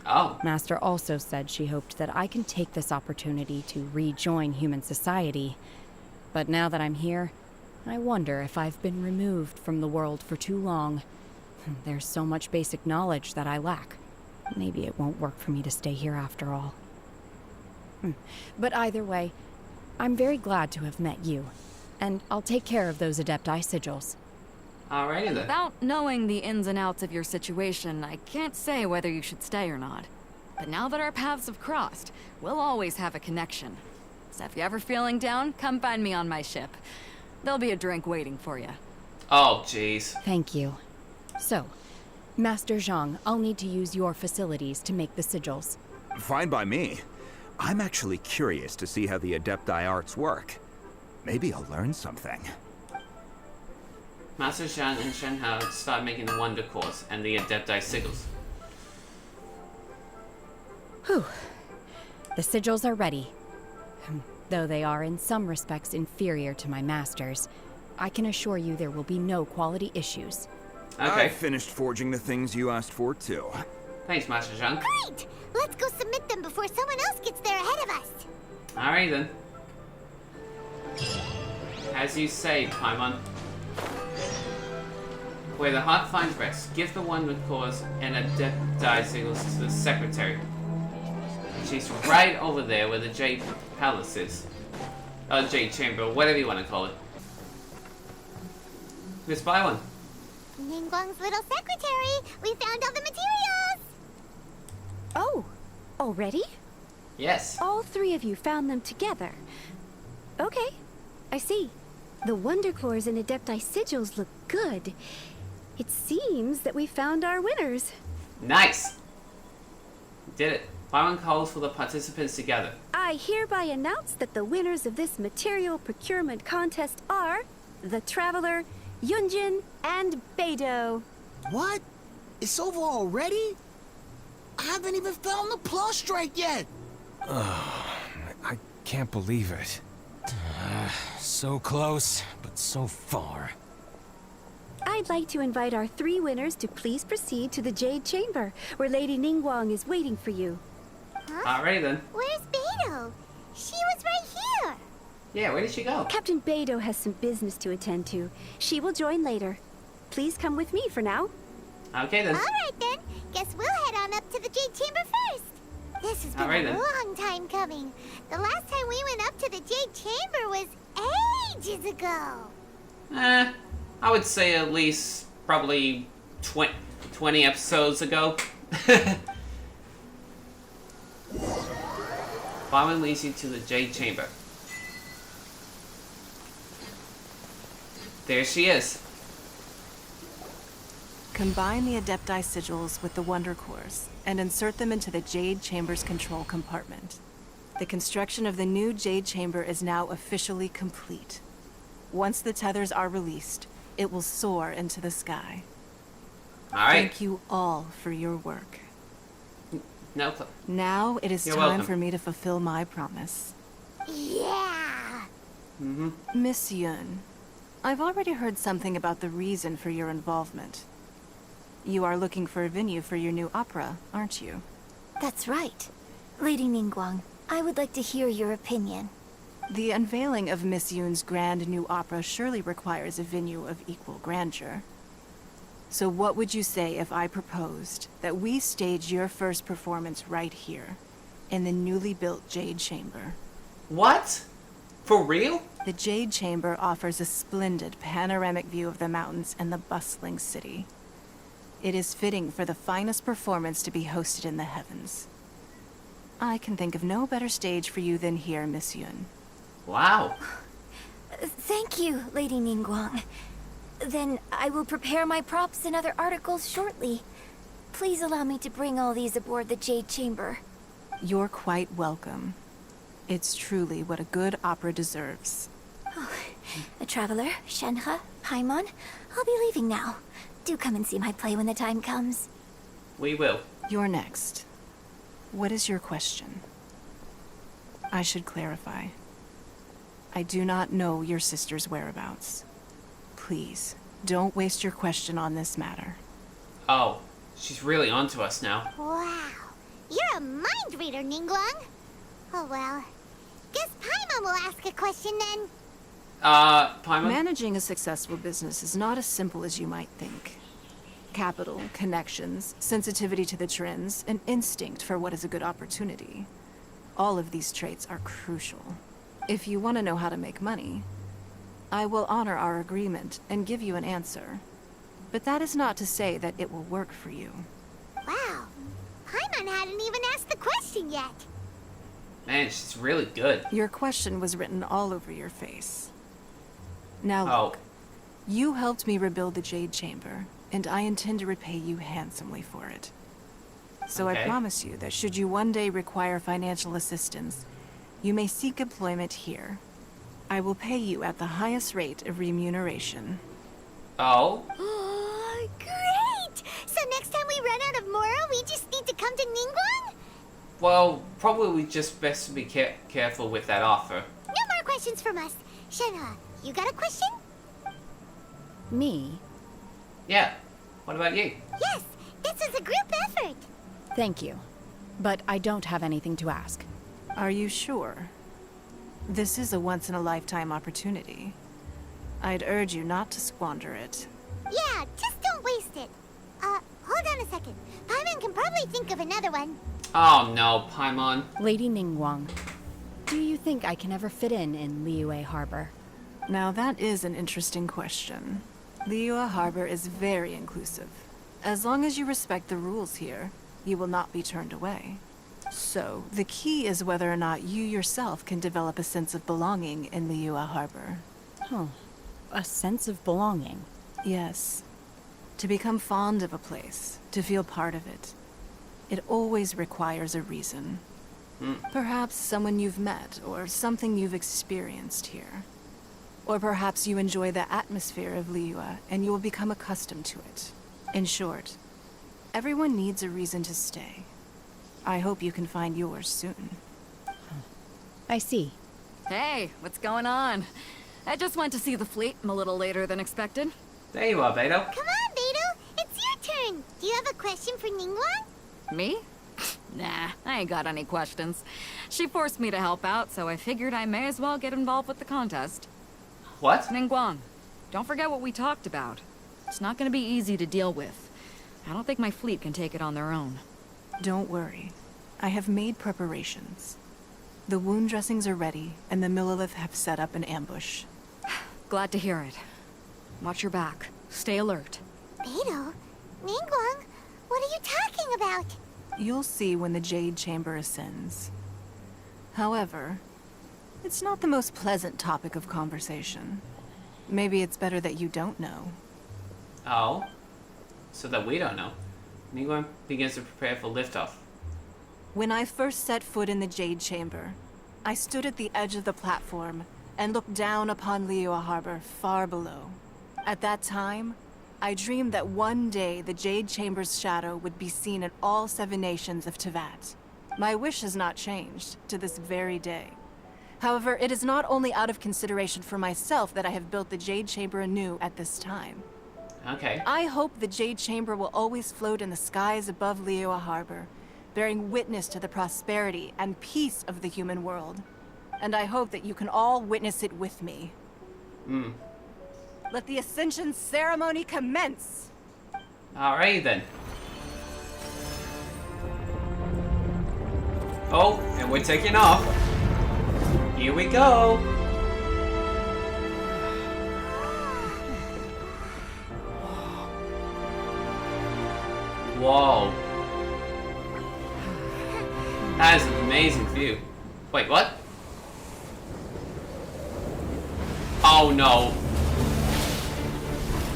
Oh. Master also said she hoped that I can take this opportunity to rejoin human society. But now that I'm here, I wonder if I've been removed from the world for too long. There's so much basic knowledge that I lack. Maybe it won't work for me to stay here after all. But either way, I'm very glad to have met you. And I'll take care of those Adepti sigils. Alrighty then. Without knowing the ins and outs of your situation, I can't say whether you should stay or not. But now that our paths have crossed, we'll always have a connection. So if you're ever feeling down, come find me on my ship. There'll be a drink waiting for you. Oh, jeez. Thank you. So, Master Zhang, I'll need to use your facilities to make the sigils. Fine by me. I'm actually curious to see how the Adepti arts work. Maybe I'll learn something. Master Zhang and Shenhe start making the Wonder Cores and the Adepti sigils. Whew. The sigils are ready. Though they are in some respects inferior to my master's, I can assure you there will be no quality issues. Okay. I finished forging the things you asked for, too. Thanks, Master Zhang. Great! Let's go submit them before someone else gets there ahead of us! Alright then. As you say, Paimon. Where the heart finds rest, give the Wonder Cores and Adepti sigils to the secretary. She's right over there where the Jade Palace is. Jade Chamber, whatever you want to call it. Let's buy one. Ningguang's little secretary! We found all the materials! Oh, already? Yes. All three of you found them together. Okay, I see. The Wonder Cores and Adepti Sigils look good. It seems that we found our winners. Nice. Did it. Byron calls for the participants together. I hereby announce that the winners of this material procurement contest are the Traveler, Yun Jin, and Beidou. What? It's over already? I haven't even found the plus strike yet. I can't believe it. So close, but so far. I'd like to invite our three winners to please proceed to the Jade Chamber, where Lady Ningguang is waiting for you. Alrighty then. Where's Beidou? She was right here. Yeah, where did she go? Captain Beidou has some business to attend to. She will join later. Please come with me for now. Okay then. Alright then. Guess we'll head on up to the Jade Chamber first. This has been Alright a then. long time coming. The last time we went up to the Jade Chamber was ages ago. I would say at least probably 20 episodes ago. Byron leads you to the Jade Chamber. There she is. Combine the Adepti Sigils with the Wonder Cores and insert them into the Jade Chamber's control compartment. The construction of the new Jade Chamber is now officially complete. Once the tethers are released, it will soar into the sky. Alright. Thank you all for your work. No. Now it is You're time welcome. for me to fulfill my promise. Yeah. Miss Yun, I've already heard something about the reason for your involvement. You are looking for a venue for your new opera, aren't you? That's right. Lady Ningguang, I would like to hear your opinion. The unveiling of Miss Yun's grand new opera surely requires a venue of equal grandeur. So what would you say if I proposed that we stage your first performance right here, in the newly built Jade Chamber? What? For real? The Jade Chamber offers a splendid panoramic view of the mountains and the bustling city. It is fitting for the finest performance to be hosted in the heavens. I can think of no better stage for you than here, Miss Yun. Wow. Thank you, Lady Ningguang. Then I will prepare my props and other articles shortly. Please allow me to bring all these aboard the Jade Chamber. You're quite welcome. It's truly what a good opera deserves. A traveler, Shenhe, Paimon, I'll be leaving now. Do come and see my play when the time comes. We will. You're next. What is your question? I should clarify. I do not know your sister's whereabouts. Please, don't waste your question on this matter. Oh, she's really onto us now. Wow. You're a mind reader, Ningguang. Oh well. Guess Paimon will ask a question then. Paimon? Managing a successful business is not as simple as you might think. Capital, connections, sensitivity to the trends, and instinct for what is a good opportunity. All of these traits are crucial. If you want to know how to make money, I will honor our agreement and give you an answer. But that is not to say that it will work for you. Wow. Paimon hadn't even asked the question yet. Man, she's really good. Your question was written all over your face. Now Oh. look, you helped me rebuild the Jade Chamber, and I intend to repay you handsomely for it. So Okay. I promise you that should you one day require financial assistance, you may seek employment here. I will pay you at the highest rate of remuneration. Oh? Oh, great! So next time we run out of Moro, we just need to come to Ningguang? Well, probably we just best be careful with that offer. No more questions from us. Shenhe, you got a question? Me? Yeah. What about you? Yes, this is a group effort. Thank you. But I don't have anything to ask. Are you sure? This is a once-in-a-lifetime opportunity. I'd urge you not to squander it. Yeah, just don't waste it. Hold on a second. Paimon can probably think of another one. Oh no, Paimon. Lady Ningguang, do you think I can ever fit in Liyue Harbor? Now that is an interesting question. Liyue Harbor is very inclusive. As long as you respect the rules here, you will not be turned away. So, the key is whether or not you yourself can develop a sense of belonging in Liyue Harbor. Oh, a sense of belonging. Yes. To become fond of a place, to feel part of it, it always requires a reason. Perhaps someone you've met, or something you've experienced here. Or perhaps you enjoy the atmosphere of Liyue, and you will become accustomed to it. In short, everyone needs a reason to stay. I hope you can find yours soon. I see. Hey, what's going on? I just went to see the fleet a little later than expected. There you are, Beidou. Come on, Beidou. It's your turn. Do you have a question for Ningguang? Me? Nah, I ain't got any questions. She forced me to help out, so I figured I may as well get involved with the contest. What? Ningguang, don't forget what we talked about. It's not gonna be easy to deal with. I don't think my fleet can take it on their own. Don't worry. I have made preparations. The wound dressings are ready, and the Millilith have set up an ambush. Glad to hear it. Watch your back. Stay alert. Beidou? Ningguang? What are you talking about? You'll see when the Jade Chamber ascends. However, it's not the most pleasant topic of conversation. Maybe it's better that you don't know. Oh? So that we don't know. Ningguang begins to prepare for liftoff. When I first set foot in the Jade Chamber, I stood at the edge of the platform and looked down upon Liyue Harbor far below. At that time, I dreamed that one day the Jade Chamber's shadow would be seen in all 7 nations of Teyvat. My wish has not changed to this very day. However, it is not only out of consideration for myself that I have built the Jade Chamber anew at this time. Okay. I hope the Jade Chamber will always float in the skies above Liyue Harbor, bearing witness to the prosperity and peace of the human world. And I hope that you can all witness it with me. Let the Ascension ceremony commence! Alright then. Oh, and we're taking off. Here we go. Whoa. That is an amazing view. Wait, what? Oh no.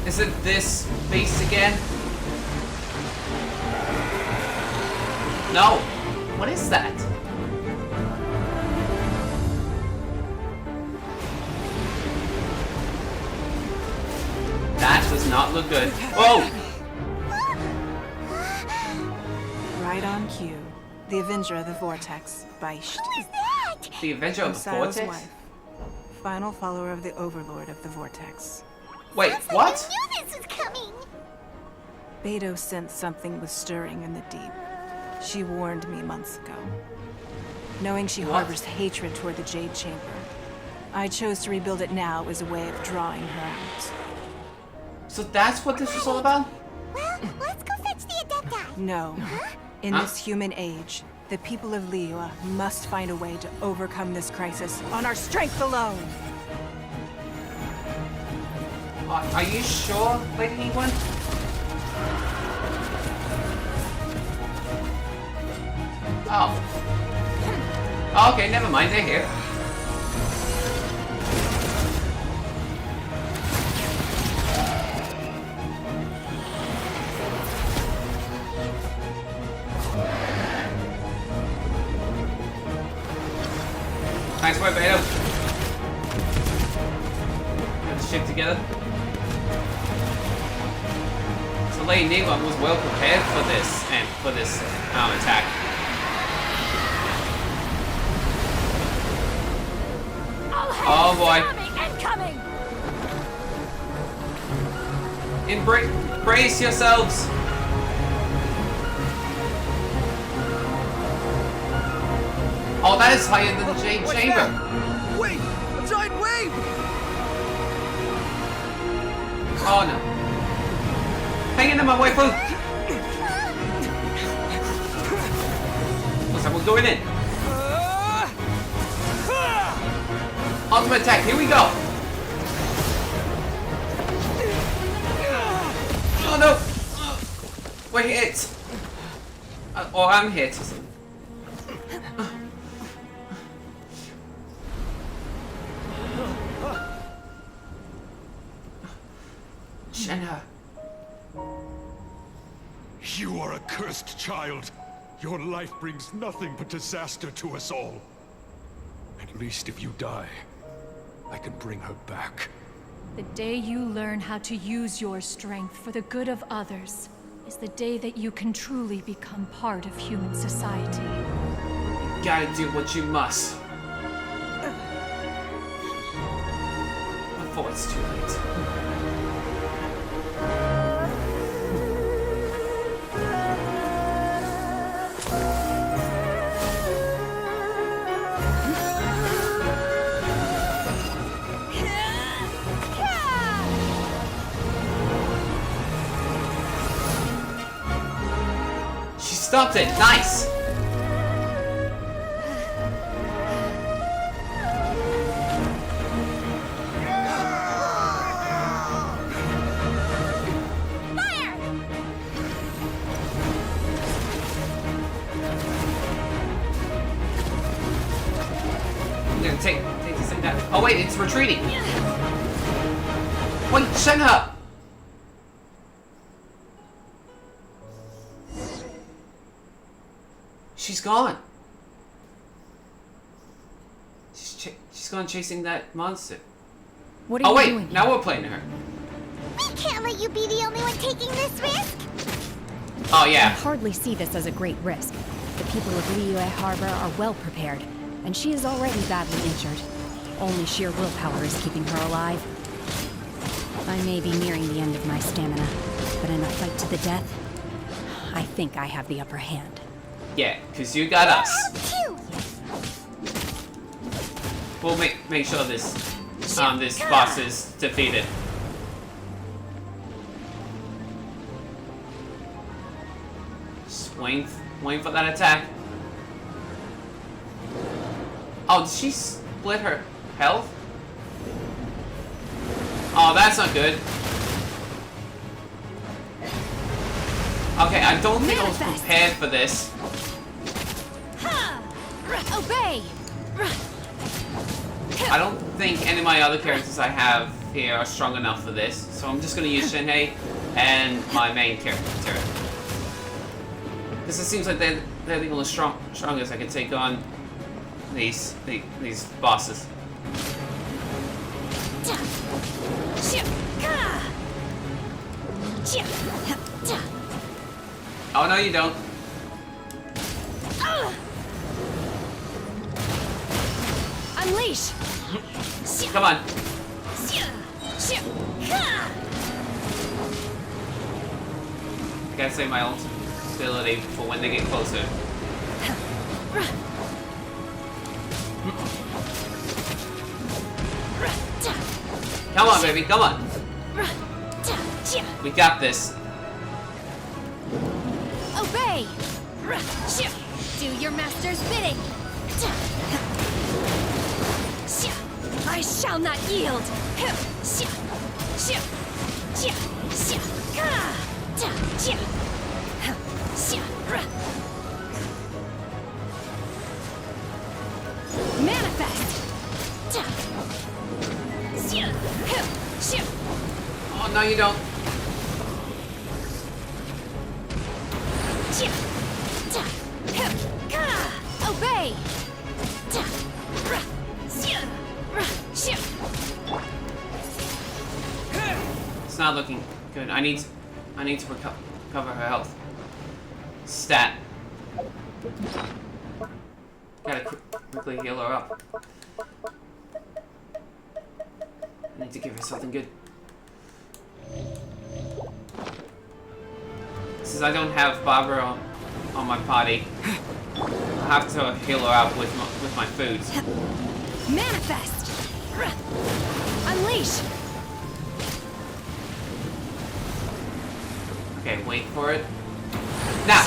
Is it this beast again? No. What is that? That does not look good. Whoa! Right on cue. The Avenger of the Vortex, Beidou. Who is that? The Avenger of the Silo's Vortex? wife. Final follower of the Overlord of the Vortex. Wait, Sounds what? like I knew this was coming. Beidou sensed something was stirring in the deep. She warned me months ago. Knowing she What? harbors hatred toward the Jade Chamber, I chose to rebuild it now as a way of drawing her out. So that's what this was all about? Well, let's go fetch the Adepti. No. In Huh? this human age, the people of Liyue must find a way to overcome this crisis on our strength alone! Are you sure, Lady Ningguang? Oh. Okay, never mind, they're here. Nice work, Beidou. Get the ship together. So Lady Ningguang was well prepared for this and for this attack. Oh boy! Brace yourselves! Oh, that is higher than the Jade Chamber. Wait! A giant wave! Oh no! Hang in there, my waifu! Looks like we're going in. Ultimate attack, here we go! Oh no! We're hit! Or I'm hit. Shenhe. You are a cursed child. Your life brings nothing but disaster to us all. At least if you die, I can bring her back. The day you learn how to use your strength for the good of others is the day that you can truly become part of human society. You gotta do what you must. Before it's too late. Stopped it! Nice! Fire! I'm gonna take this thing down. Oh wait, it's retreating! Wait, Shenhe! She's gone. She's gone chasing that monster. What are you doing? Oh wait, now we're playing her. We can't let you be the only one taking this risk. Oh I yeah. hardly see this as a great risk. The people of Liyue Harbor are well prepared, and she is already badly injured. Only sheer willpower is keeping her alive. I may be nearing the end of my stamina, but in a fight to the death, I think I have the upper hand. Yeah, cause you got us. We'll make sure this boss is defeated. Just waiting for that attack. Oh, did she split her health? Oh, that's not good. Okay, I don't think I was prepared for this. Obey! I don't think any of my other characters I have here are strong enough for this, so I'm just gonna use Shenhe and my main character. Because it seems like they're the only strongest I can take on these bosses. Oh no, you don't. Unleash! Come on. I gotta save my ultimate ability for when they get closer. Come on, baby, come on. We got this. Obey! Do your master's bidding! I shall not yield! Manifest! Oh, no, you don't. Obey! It's not looking good. I need to recover her health. Stat. Gotta quickly heal her up. I need to give her something good. Since I don't have Barbara on my party, I have to heal her up with my food. Manifest! Unleash! Okay, wait for it. Now!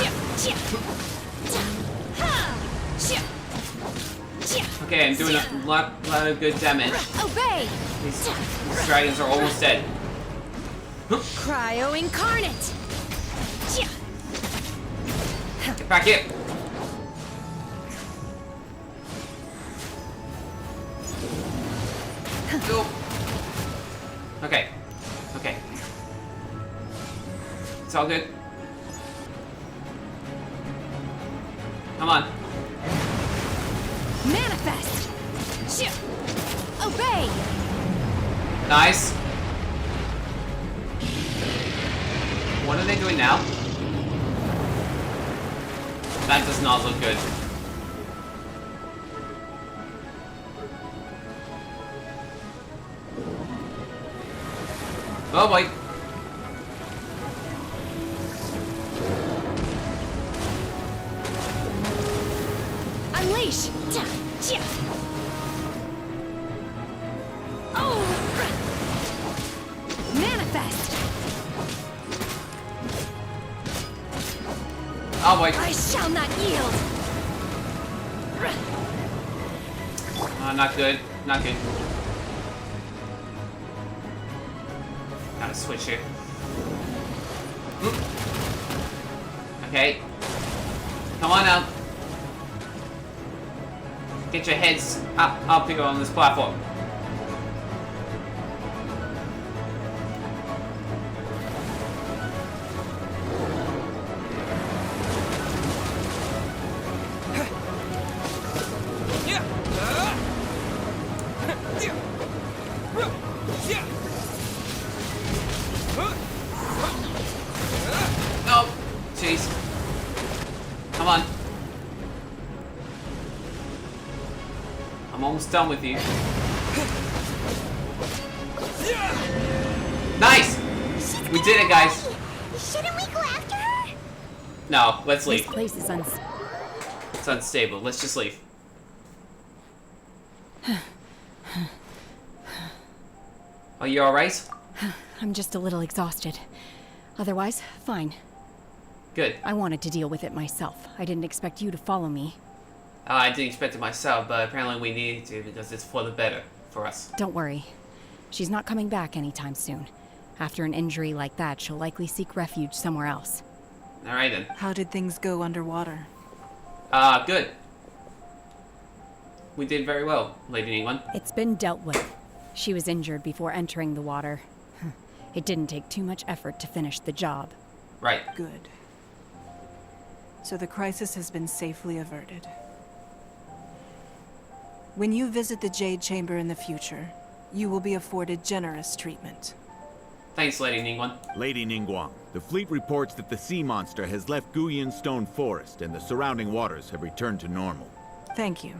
Okay, I'm doing a lot of good damage. Obey! These dragons are almost dead. Cryo incarnate! Get back here! Okay. Okay. It's all good. Come on. Manifest! Obey! Nice. What are they doing now? That does not look good. Oh boy. Unleash! Oh! Manifest! Oh boy. I shall not yield! Not good. Not good. Gotta switch here. Okay. Come on now. Get your heads up here on this platform. No, jeez. Come on. I'm almost done with you. Nice! We did it, guys. Shouldn't we go after her? No, let's leave. This place is It's unstable. Let's just leave. Are you alright? I'm just a little exhausted. Otherwise, fine. Good. I wanted to deal with it myself. I didn't expect you to follow me. I didn't expect it myself, but apparently we needed to because it's for the better for us. Don't worry. She's not coming back anytime soon. After an injury like that, she'll likely seek refuge somewhere else. Alright then. How did things go underwater? Good. We did very well, Lady Ningguang. It's been dealt with. She was injured before entering the water. It didn't take too much effort to finish the job. Right. Good. So the crisis has been safely averted. When you visit the Jade Chamber in the future, you will be afforded generous treatment. Thanks, Lady Ningguang. Lady Ningguang, the fleet reports that the sea monster has left Guyan Stone Forest and the surrounding waters have returned to normal. Thank you.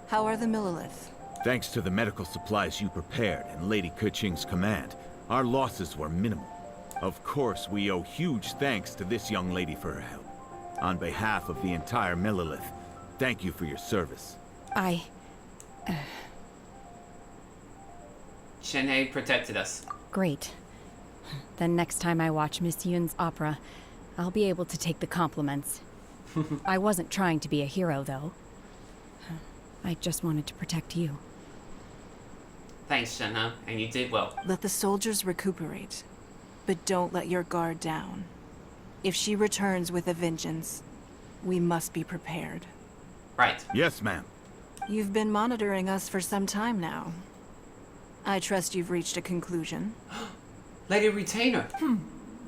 How are the Millilith? Thanks to the medical supplies you prepared and Lady Keqing's command, our losses were minimal. Of course, we owe huge thanks to this young lady for her help. On behalf of the entire Millilith, thank you for your service. Shenhe protected us. Great. Then next time I watch Miss Yun's opera, I'll be able to take the compliments. I wasn't trying to be a hero, though. I just wanted to protect you. Thanks, Shenhe, and you did well. Let the soldiers recuperate, but don't let your guard down. If she returns with a vengeance, we must be prepared. Right. Yes, ma'am. You've been monitoring us for some time now. I trust you've reached a conclusion. Lady Retainer.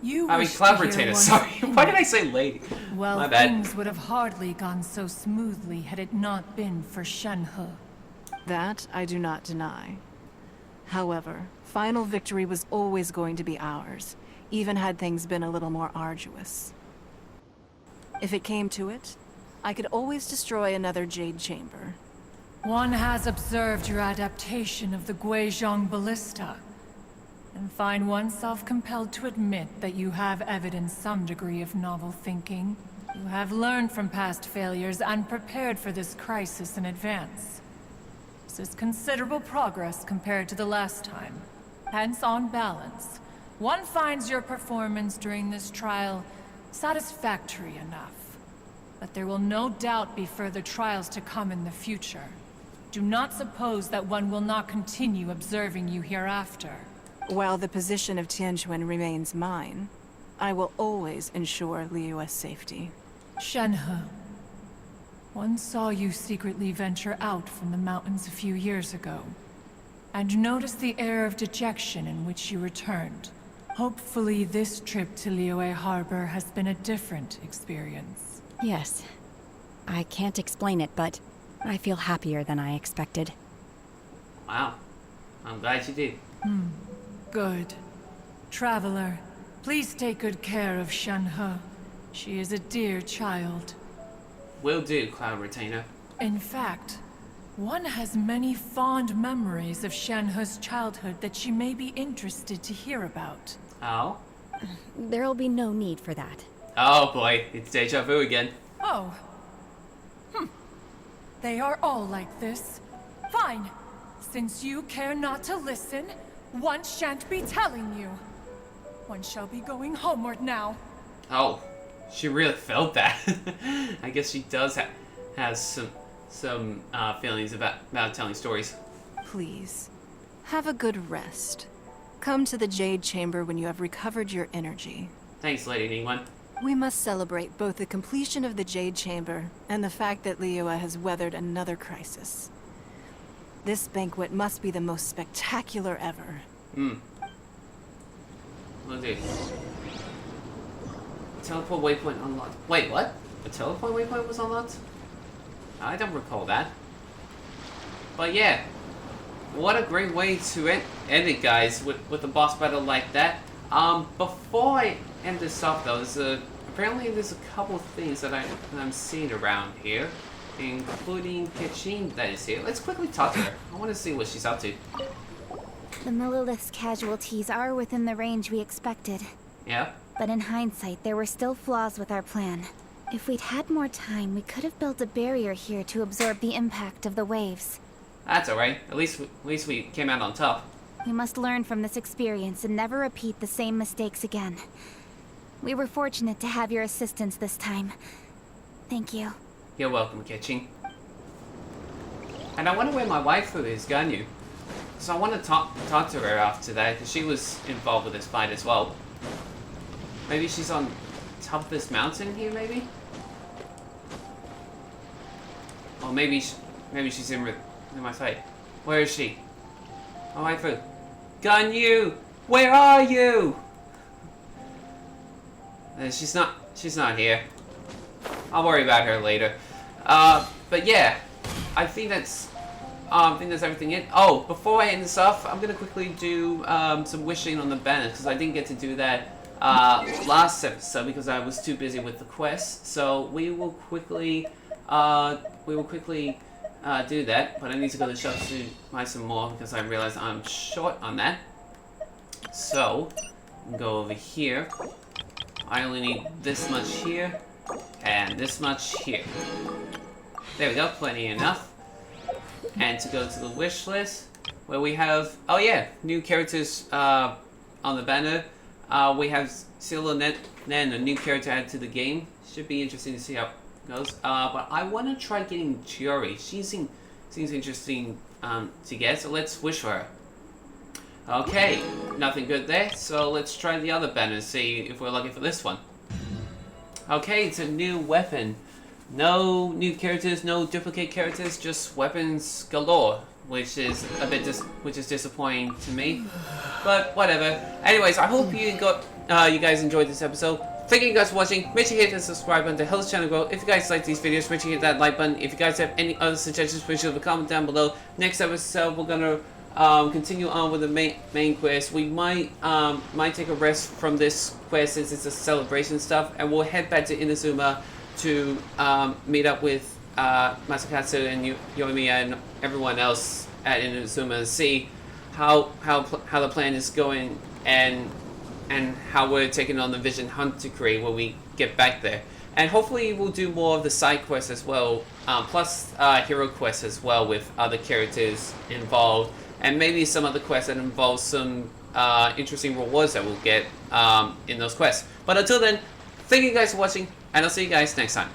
You I mean, wish to Cloud hear Retainer, one's sorry. opinion. Why did I say lady? Well, My bad. things would have hardly gone so smoothly had it not been for Shenhe. That I do not deny. However, final victory was always going to be ours, even had things been a little more arduous. If it came to it, I could always destroy another Jade Chamber. One has observed your adaptation of the Guizhong Ballista, and find oneself compelled to admit that you have evidenced some degree of novel thinking. You have learned from past failures and prepared for this crisis in advance. This is considerable progress compared to the last time. Hence, on balance, one finds your performance during this trial satisfactory enough. But there will no doubt be further trials to come in the future. Do not suppose that one will not continue observing you hereafter. While the position of Tianquan remains mine, I will always ensure Liyue's safety. Shenhe, one saw you secretly venture out from the mountains a few years ago. and notice the air of dejection in which you returned. Hopefully this trip to Liyue Harbor has been a different experience. Yes. I can't explain it, but I feel happier than I expected. Wow. I'm glad you did. Good. Traveler, please take good care of Shenhe. She is a dear child. Will do, Cloud Retainer. In fact, one has many fond memories of Shenhe's childhood that she may be interested to hear about. Oh? There'll be no need for that. Oh boy, it's deja vu again. Oh. They are all like this. Fine. Since you care not to listen, one shan't be telling you. One shall be going homeward now. Oh, she really felt that. I guess she does have some feelings about telling stories. Please, have a good rest. Come to the Jade Chamber when you have recovered your energy. Thanks, Lady Ningguang. We must celebrate both the completion of the Jade Chamber and the fact that Liyue has weathered another crisis. This banquet must be the most spectacular ever. Will do. Teleport waypoint unlocked. Wait, what? A teleport waypoint was unlocked? I don't recall that. But yeah, what a great way to end it, guys, with a boss battle like that. Before I end this off, though, apparently there's a couple of things that I'm seeing around here, including Kachin that is here. Let's quickly talk to her. I want to see what she's up to. The Millilith's casualties are within the range we expected. Yeah? But in hindsight, there were still flaws with our plan. If we'd had more time, we could have built a barrier here to absorb the impact of the waves. That's alright. At least we came out on top. We must learn from this experience and never repeat the same mistakes again. We were fortunate to have your assistance this time. Thank you. You're welcome, Kachin. And I wonder where my waifu is, Ganyu. So I want to talk to her after that, because she was involved with this fight as well. Maybe she's on top of this mountain here, maybe? Or maybe she's in my sight. Where is she? Oh, waifu. Ganyu! Where are you? She's not here. I'll worry about her later. But yeah, I think that's everything. Oh, before I end this off, I'm gonna quickly do some wishing on the banner, because I didn't get to do that last episode because I was too busy with the quest. So we will quickly do that. But I need to go to the shop to buy some more because I realize I'm short on that. So go over here. I only need this much here and this much here. There we go, plenty enough. And to go to the wish list, where we have, oh yeah, new characters on the banner. We have Silo Nen, a new character added to the game. Should be interesting to see how it goes. But I want to try getting Chiori. She seems interesting to get, so let's wish for her. Okay, nothing good there, so let's try the other banner, see if we're lucky for this one. Okay, it's a new weapon. No new characters, no duplicate characters, just weapons galore, which is disappointing to me. But whatever. Anyways, I hope you guys enjoyed this episode. Thank you guys for watching. Make sure you hit the subscribe button to help the channel grow. If you guys like these videos, make sure you hit that like button. If you guys have any other suggestions, please leave a comment down below. Next episode, we're gonna continue on with the main quest. We might take a rest from this quest since it's a celebration stuff, and we'll head back to Inazuma to meet up with Masakatsu and Yoimiya and everyone else at Inazuma and see how the plan is going and how we're taking on the Vision Hunt decree when we get back there. And hopefully we'll do more of the side quests as well, plus hero quests as well with other characters involved, and maybe some other quests that involve some interesting rewards that we'll get in those quests. But until then, thank you guys for watching, and I'll see you guys next time.